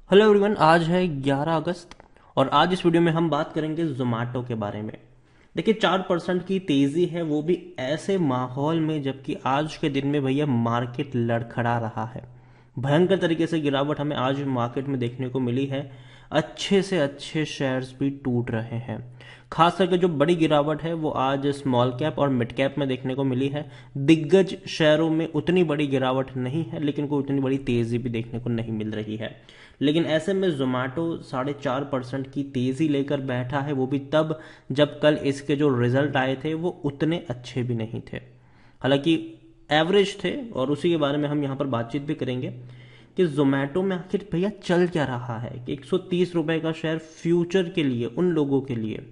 Hello everyone, आज है 11 अगस्त और आज इस वीडियो में हम बात करेंगे जोमेटो के बारे में। देखिए 4% की तेजी है, वो भी ऐसे माहौल में जबकि आज के दिन में भैया मार्केट लड़खड़ा रहा है। भयंकर तरीके से गिरावट हमें आज मार्केट में देखने को मिली है। अच्छे से अच्छे शेयर्स भी टूट रहे हैं। खास करके जो बड़ी गिरावट है वो आज स्मॉल कैप और मिड कैप में देखने को मिली है। दिग्गज शेयरों में उतनी बड़ी गिरावट नहीं है, लेकिन कोई उतनी बड़ी तेजी भी देखने को नहीं मिल रही है। लेकिन ऐसे में जोमेटो 4.5% की तेजी लेकर बैठा है, वो भी तब जब कल इसके जो रिजल्ट आए थे वो उतने अच्छे भी नहीं थे। हालांकि एवरेज थे, और उसी के बारे में हम यहाँ पर बातचीत भी करेंगे कि जोमेटो में आखिर भैया चल क्या रहा है कि 130 रुपए का शेयर फ्यूचर के लिए, उन लोगों के लिए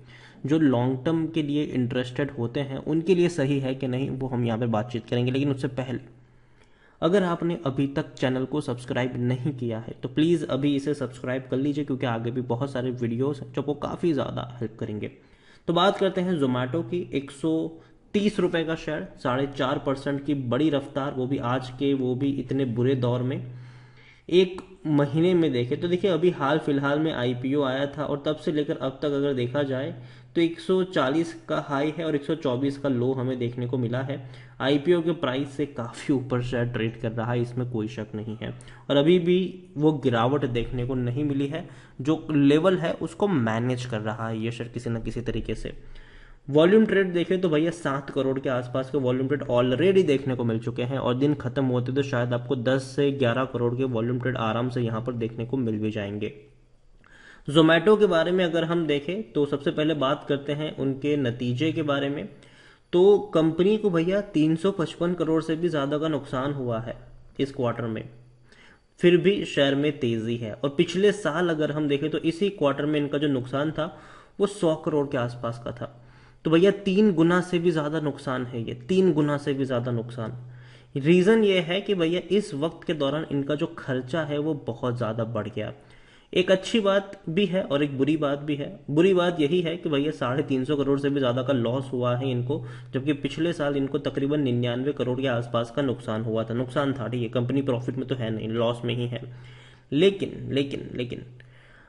जो लॉन्ग टर्म के लिए इंटरेस्टेड होते हैं, उनके लिए सही है कि नहीं, वो हम यहाँ पर बातचीत करेंगे। लेकिन उससे पहले अगर आपने अभी तक चैनल को सब्सक्राइब नहीं किया है तो प्लीज़ अभी इसे सब्सक्राइब कर लीजिए, क्योंकि आगे भी बहुत सारे वीडियोस हैं जो आपको काफ़ी ज़्यादा हेल्प करेंगे। तो बात करते हैं जोमेटो की। 130 रुपए का शेयर, 4.5% की बड़ी रफ्तार, वो भी आज के, वो भी इतने बुरे दौर में। एक महीने में देखें तो देखिए अभी हाल फिलहाल में आईपीओ आया था और तब से लेकर अब तक अगर देखा जाए तो 140 का हाई है और 124 का लो हमें देखने को मिला है। आईपीओ के प्राइस से काफ़ी ऊपर शेयर ट्रेड कर रहा है, इसमें कोई शक नहीं है। और अभी भी वो गिरावट देखने को नहीं मिली है। जो लेवल है उसको मैनेज कर रहा है ये शेयर किसी न किसी तरीके से। वॉल्यूम ट्रेड देखें तो भैया 7 करोड़ के आसपास के वॉल्यूम ट्रेड ऑलरेडी देखने को मिल चुके हैं, और दिन खत्म होते तो शायद आपको 10 से 11 करोड़ के वॉल्यूम ट्रेड आराम से यहां पर देखने को मिल भी जाएंगे। जोमेटो के बारे में अगर हम देखें तो सबसे पहले बात करते हैं उनके नतीजे के बारे में। तो कंपनी को भैया 355 करोड़ से भी ज्यादा का नुकसान हुआ है इस क्वार्टर में। फिर भी शेयर में तेजी है, और पिछले साल अगर हम देखें तो इसी क्वार्टर में इनका जो नुकसान था वो 100 करोड़ के आसपास का था। तो भैया 3 गुना से भी ज्यादा नुकसान है, ये 3 गुना से भी ज्यादा नुकसान। रीजन ये है कि भैया इस वक्त के दौरान इनका जो खर्चा है वो बहुत ज्यादा बढ़ गया। एक अच्छी बात भी है और एक बुरी बात भी है। बुरी बात यही है कि भैया 350 करोड़ से भी ज्यादा का लॉस हुआ है इनको, जबकि पिछले साल इनको तकरीबन 99 करोड़ के आसपास का नुकसान हुआ था। नुकसान था, ठीक है, कंपनी प्रॉफिट में तो है नहीं, लॉस में ही है। लेकिन लेकिन लेकिन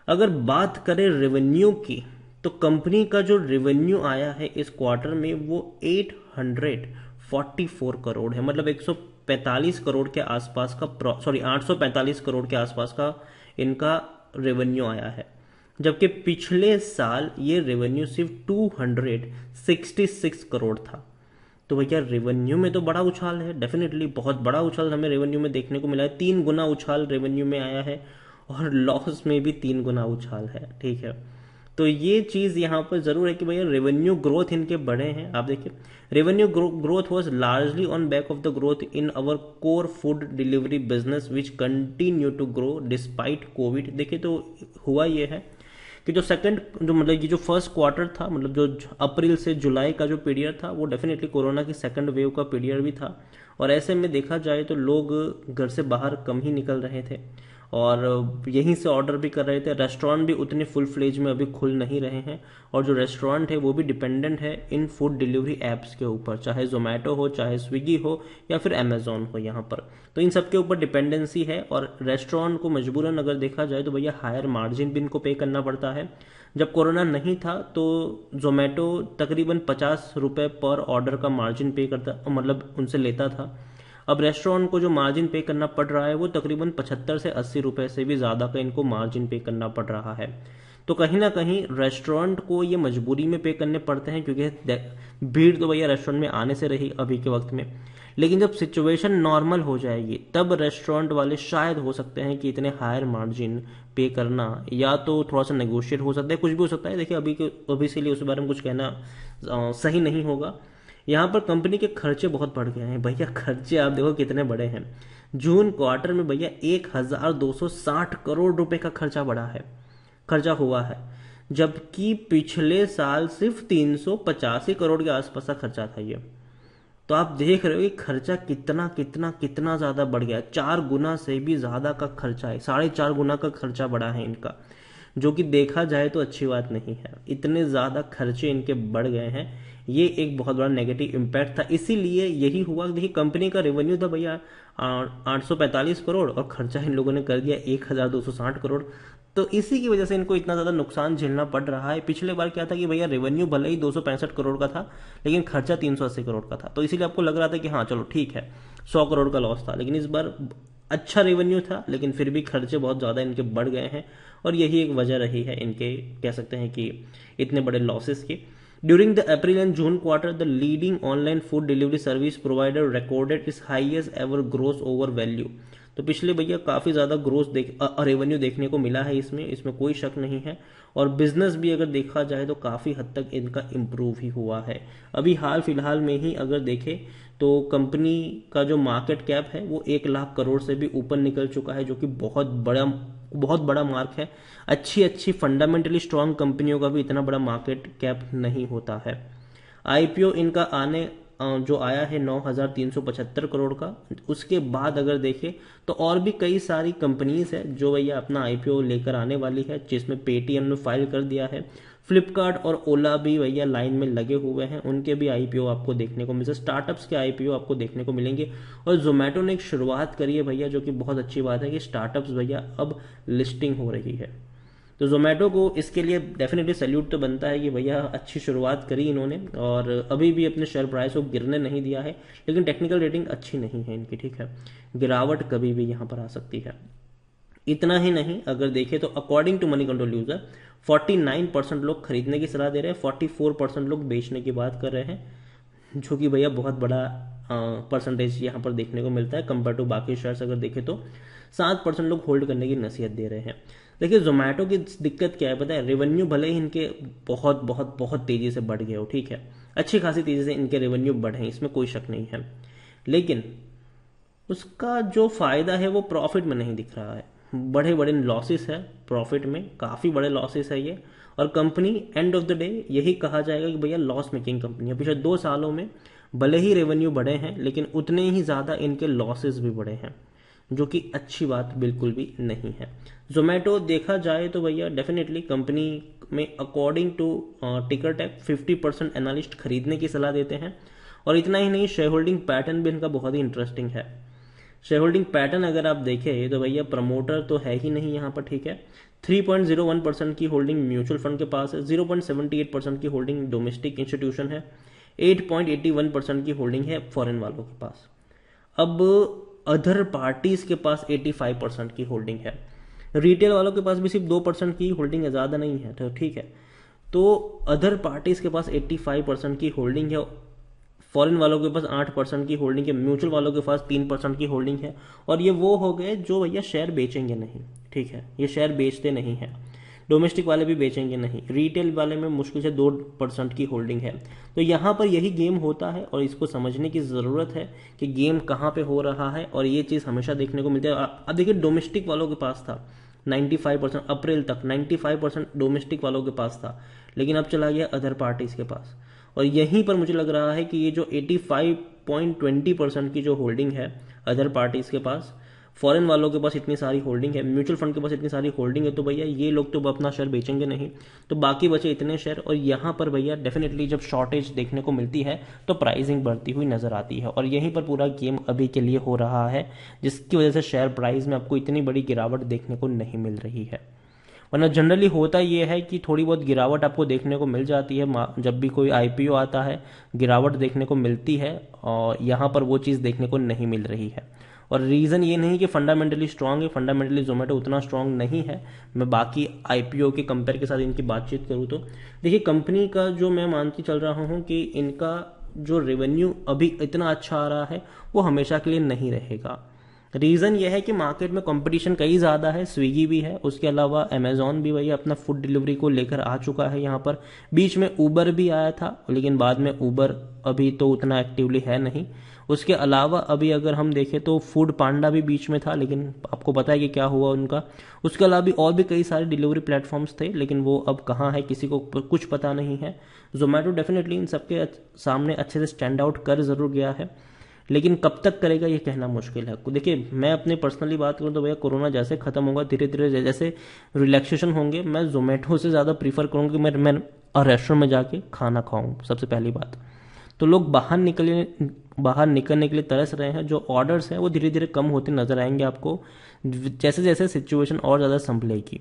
अगर बात करें रेवेन्यू की, तो कंपनी का जो रेवेन्यू आया है इस क्वार्टर में वो 844 करोड़ है। मतलब 145 करोड़ के आसपास का, सॉरी 845 करोड़ के आसपास का इनका रेवेन्यू आया है। जबकि पिछले साल ये रेवेन्यू सिर्फ 266 करोड़ था। तो भैया रेवेन्यू में तो बड़ा उछाल है, डेफिनेटली बहुत बड़ा उछाल हमें रेवेन्यू में देखने को मिला है। 3 गुना उछाल रेवेन्यू में आया है, और लॉस में भी 3 गुना उछाल है, ठीक है। तो ये चीज यहाँ पर जरूर है कि भैया रेवेन्यू ग्रोथ इनके बड़े हैं। आप देखिए revenue growth was largely on back of the growth in our core food delivery business which continue to grow despite covid. देखिए तो हुआ ये है कि जो सेकंड, जो मतलब ये जो फर्स्ट क्वार्टर था, मतलब जो अप्रैल से जुलाई का जो पीरियड था, वो डेफिनेटली कोरोना की सेकंड वेव का पीरियड भी था। और ऐसे में देखा जाए तो लोग घर से बाहर कम ही निकल रहे थे और यहीं से ऑर्डर भी कर रहे थे। रेस्टोरेंट भी उतने फुल फ्लेज में अभी खुल नहीं रहे हैं, और जो रेस्टोरेंट है वो भी डिपेंडेंट है इन फूड डिलीवरी एप्स के ऊपर, चाहे जोमेटो हो, चाहे स्विगी हो, या फिर अमेजोन हो। यहाँ पर तो इन सब के ऊपर डिपेंडेंसी है, और रेस्टोरेंट को मजबूरन अगर देखा जाए तो भैया हायर मार्जिन भी इनको पे करना पड़ता है। जब कोरोना नहीं था तो जोमेटो तकरीबन 50 रुपए पर ऑर्डर का मार्जिन पे करता, मतलब उनसे लेता था। अब रेस्टोरेंट को जो मार्जिन पे करना पड़ रहा है वो तकरीबन 75 से 80 रुपए से भी ज्यादा का इनको मार्जिन पे करना पड़ रहा है। तो कहीं ना कहीं रेस्टोरेंट को ये मजबूरी में पे करने पड़ते हैं, क्योंकि भीड़ तो भैया रेस्टोरेंट में आने से रही अभी के वक्त में। लेकिन जब सिचुएशन नॉर्मल हो जाएगी तब रेस्टोरेंट वाले शायद हो सकते हैं कि इतने हायर मार्जिन पे करना, या तो थोड़ा सा नेगोशिएट हो सकता है, कुछ भी हो सकता है। देखिए अभी से लिए उस बारे में कुछ कहना सही नहीं होगा। यहाँ पर कंपनी के खर्चे बहुत बढ़ गए हैं भैया। खर्चे आप देखो कितने बड़े हैं। जून क्वार्टर में भैया 1260 करोड़ रुपए का खर्चा हुआ है, जबकि पिछले साल सिर्फ 385 करोड़ के आसपास का खर्चा था ये। तो आप देख रहे हो कि खर्चा कितना कितना कितना ज्यादा बढ़ गया। 4 गुना से भी ज्यादा का खर्चा है, 4.5 गुना का खर्चा बढ़ा है इनका। जो कि देखा जाए तो अच्छी बात नहीं है। इतने ज़्यादा खर्चे इनके बढ़ गए हैं, ये एक बहुत बड़ा नेगेटिव इम्पैक्ट था। इसीलिए यही हुआ। देखिए कंपनी का रेवेन्यू था भैया 845 करोड़ और खर्चा इन लोगों ने कर दिया 1260 करोड़। तो इसी की वजह से इनको इतना ज़्यादा नुकसान झेलना पड़ रहा है। पिछले बार क्या था कि भैया रेवेन्यू भले ही 265 करोड़ का था, लेकिन खर्चा 380 करोड़ का था, तो इसीलिए आपको लग रहा था कि हाँ चलो ठीक है 100 करोड़ का लॉस था। लेकिन इस बार अच्छा रेवेन्यू था, लेकिन फिर भी खर्चे बहुत ज़्यादा इनके बढ़ गए हैं, और यही एक वजह रही है इनके, कह सकते हैं कि इतने बड़े लॉसेस की। During the April and June quarter, the leading online food delivery service provider recorded its highest ever gross over value. तो पिछले भैया काफ़ी ज़्यादा ग्रोथ रेवेन्यू देखने को मिला है इसमें कोई शक नहीं है। और बिजनेस भी अगर देखा जाए तो काफ़ी हद तक इनका इम्प्रूव ही हुआ है। अभी हाल फिलहाल में ही अगर देखें तो कंपनी का जो मार्केट कैप है वो 1 लाख करोड़ से भी ऊपर निकल चुका है, जो कि बहुत बड़ा मार्क है। अच्छी अच्छी फंडामेंटली स्ट्रांग कंपनियों का भी इतना बड़ा मार्केट कैप नहीं होता है। आईपीओ इनका जो आया है 9,375 करोड़ का। उसके बाद अगर देखें तो और भी कई सारी कंपनीज है जो भैया अपना आईपीओ लेकर आने वाली है, जिसमें पेटीएम ने फाइल कर दिया है, फ्लिपकार्ट और ओला भी भैया लाइन में लगे हुए हैं, उनके भी आईपीओ आपको देखने को मिले, स्टार्टअप्स के आईपीओ आपको देखने को मिलेंगे। और जोमेटो ने एक शुरुआत करी है भैया, जो कि बहुत अच्छी बात है कि स्टार्टअप्स भैया अब लिस्टिंग हो रही है। तो जोमेटो को इसके लिए डेफिनेटली सैल्यूट तो बनता है कि भैया अच्छी शुरुआत करी इन्होंने, और अभी भी अपने शेयर प्राइस को गिरने नहीं दिया है। लेकिन टेक्निकल रेटिंग अच्छी नहीं है इनकी, ठीक है, गिरावट कभी भी यहाँ पर आ सकती है। इतना ही नहीं, अगर देखें तो according to Moneycontrol user 49% लोग खरीदने की सलाह दे रहे हैं, 44% लोग बेचने की बात कर रहे हैं, जो कि भैया बहुत बड़ा परसेंटेज यहाँ पर देखने को मिलता है कंपेयर टू बाकी शेयर्स। अगर देखें तो 7% लोग होल्ड करने की नसीहत दे रहे हैं। देखिए जोमेटो की दिक्कत क्या है पता है, रेवेन्यू भले ही इनके बहुत बहुत बहुत तेजी से बढ़ गए हो, ठीक है, अच्छी खासी तेजी से इनके रेवेन्यू बढ़े, इसमें कोई शक नहीं है, लेकिन उसका जो फायदा है वो प्रॉफिट में नहीं दिख रहा है। बड़े बड़े लॉसेस है प्रॉफिट में, काफ़ी बड़े लॉसेस है ये। और company end of the day यही कहा जाएगा कि भैया लॉस मेकिंग कंपनी है। पिछले 2 सालों में भले ही रेवेन्यू बढ़े हैं, लेकिन उतने ही ज़्यादा इनके लॉसेस भी बढ़े हैं, जो कि अच्छी बात बिल्कुल भी नहीं है। जोमेटो देखा जाए तो भैया डेफिनेटली कंपनी में अकॉर्डिंग टू टिकर टैग 50% एनालिस्ट खरीदने की सलाह देते हैं। और इतना ही नहीं, शेयर होल्डिंग पैटर्न भी इनका बहुत ही इंटरेस्टिंग है। शेयर होल्डिंग पैटर्न अगर आप देखें तो भैया प्रमोटर तो है ही नहीं यहाँ पर, ठीक है, 3.01% की होल्डिंग म्यूचुअल फंड के पास है, 0.78% की होल्डिंग डोमेस्टिक इंस्टीट्यूशन है, 8.81% की होल्डिंग है फॉरेन वालों के पास। अब अदर पार्टीज के पास 85% की होल्डिंग है, रिटेल वालों के पास भी सिर्फ 2% की होल्डिंग है, ज़्यादा नहीं है, तो ठीक है। तो अदर पार्टीज के पास 85% की होल्डिंग है, फॉरेन वालों के पास 8% की होल्डिंग है, म्यूचुअल वालों के पास 3% की होल्डिंग है। और ये वो हो गए जो भैया शेयर बेचेंगे नहीं, ठीक है, ये शेयर बेचते नहीं है। डोमेस्टिक वाले भी बेचेंगे नहीं, रिटेल वाले में मुश्किल से 2% की होल्डिंग है। तो यहाँ पर यही गेम होता है, और इसको समझने की ज़रूरत है कि गेम कहाँ पे हो रहा है, और ये चीज़ हमेशा देखने को मिलती है। अब देखिए डोमेस्टिक वालों के पास था 95%, अप्रैल तक 95% डोमेस्टिक वालों के पास था, लेकिन अब चला गया अदर पार्टीज के पास। और यहीं पर मुझे लग रहा है कि ये जो 85.20% की जो होल्डिंग है अदर पार्टीज के पास, फॉरेन वालों के पास इतनी सारी होल्डिंग है, म्यूचुअल फंड के पास इतनी सारी होल्डिंग है, तो भैया ये लोग तो अपना शेयर बेचेंगे नहीं, तो बाकी बचे इतने शेयर। और यहाँ पर भैया डेफिनेटली जब शॉर्टेज देखने को मिलती है तो प्राइसिंग बढ़ती हुई नजर आती है, और यहीं पर पूरा गेम अभी के लिए हो रहा है, जिसकी वजह से शेयर प्राइस में आपको इतनी बड़ी गिरावट देखने को नहीं मिल रही है। वरना जनरली होता ये है कि थोड़ी बहुत गिरावट आपको देखने को मिल जाती है, जब भी कोई आईपीओ आता है गिरावट देखने को मिलती है, और यहाँ पर वो चीज़ देखने को नहीं मिल रही है। और रीज़न ये नहीं कि फंडामेंटली स्ट्रांग है, फंडामेंटली जोमेटो उतना स्ट्रांग नहीं है। मैं बाकी आईपीओ के कंपेयर के साथ इनकी बातचीत करूँ तो देखिए कंपनी का जो मैं मान के चल रहा हूँ कि इनका जो रेवेन्यू अभी इतना अच्छा आ रहा है वो हमेशा के लिए नहीं रहेगा। रीज़न यह है कि मार्केट में कंपटीशन कई ज़्यादा है, स्विगी भी है, उसके अलावा अमेजॉन भी वही अपना फूड डिलीवरी को लेकर आ चुका है यहाँ पर। बीच में ऊबर भी आया था, लेकिन बाद में ऊबर अभी तो उतना एक्टिवली है नहीं। उसके अलावा अभी अगर हम देखें तो फूड पांडा भी बीच में था, लेकिन आपको पता है कि क्या हुआ उनका। उसके अलावा भी और भी कई सारे डिलीवरी प्लेटफॉर्म्स थे, लेकिन वो अब कहाँ है किसी को कुछ पता नहीं है। जोमेटो डेफिनेटली इन सबके सामने अच्छे से स्टैंड आउट कर ज़रूर गया है। लेकिन कब तक करेगा ये कहना मुश्किल है। देखिए मैं अपनी पर्सनली बात करूँ तो भैया कोरोना जैसे खत्म होगा धीरे धीरे जैसे रिलैक्सेशन होंगे, मैं जोमेटो से ज़्यादा प्रीफर करूँगा कि मैं रेस्टोरेंट में जाके खाना खाऊं। सबसे पहली बात तो लोग बाहर निकलने के लिए तरस रहे हैं, जो ऑर्डर्स हैं वो धीरे धीरे कम होते नजर आएंगे आपको जैसे जैसे सिचुएशन और ज़्यादा संभलेगी।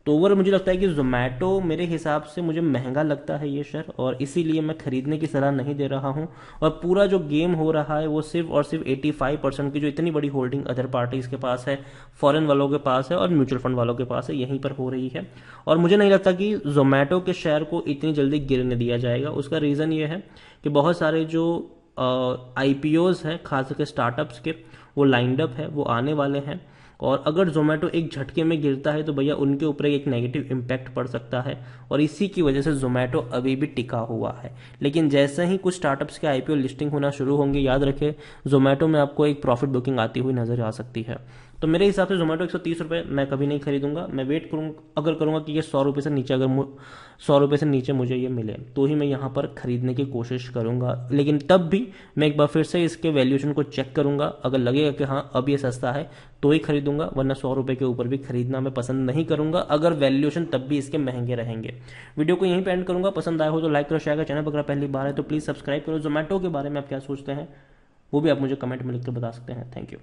तो ओवर मुझे लगता है कि जोमेटो मेरे हिसाब से मुझे महंगा लगता है ये शेयर, और इसीलिए मैं खरीदने की सलाह नहीं दे रहा हूँ। और पूरा जो गेम हो रहा है वो सिर्फ और सिर्फ 85% की जो इतनी बड़ी होल्डिंग अदर पार्टीज के पास है, फॉरेन वालों के पास है और म्यूचुअल फंड वालों के पास है, यहीं पर हो रही है। और मुझे नहीं लगता कि जोमेटो के शेयर को इतनी जल्दी गिरने दिया जाएगा। उसका रीज़न ये है कि बहुत सारे जो आईपीओज हैं खास करके स्टार्टअप्स के वो लाइंड अप है, वो आने वाले हैं। और अगर जोमेटो एक झटके में गिरता है तो भैया उनके ऊपर एक नेगेटिव इम्पैक्ट पड़ सकता है, और इसी की वजह से जोमेटो अभी भी टिका हुआ है। लेकिन जैसे ही कुछ स्टार्टअप्स के आईपीओ लिस्टिंग होना शुरू होंगे, याद रखें जोमेटो में आपको एक प्रॉफिट बुकिंग आती हुई नजर आ सकती है। तो मेरे हिसाब से जोमेटो 130 रुपये मैं कभी नहीं खरीदूंगा। मैं वेट करूँगा, अगर करूँगा कि ये 100 रुपये से नीचे, अगर 100 रुपये से नीचे मुझे ये मिले तो ही मैं यहाँ पर खरीदने की कोशिश करूँगा। लेकिन तब भी मैं एक बार फिर से इसके वैल्यूएशन को चेक करूँगा, अगर लगेगा कि हाँ अब ये सस्ता है तो ही खरीदूंगा, वरना 100 रुपये के ऊपर भी खरीदना मैं पसंद नहीं करूँगा अगर वैल्यूएशन तब भी इसके महंगे रहेंगे। वीडियो को यहीं पे एंड करूँगा। पसंद आया हो तो लाइक करो, शेयर करो, चैनल पर अगर पहली बार है तो प्लीज़ सब्सक्राइब करो। जोमेटो के बारे में आप क्या सोचते हैं वो भी आप मुझे कमेंट में लिख कर बता सकते हैं। Thank you.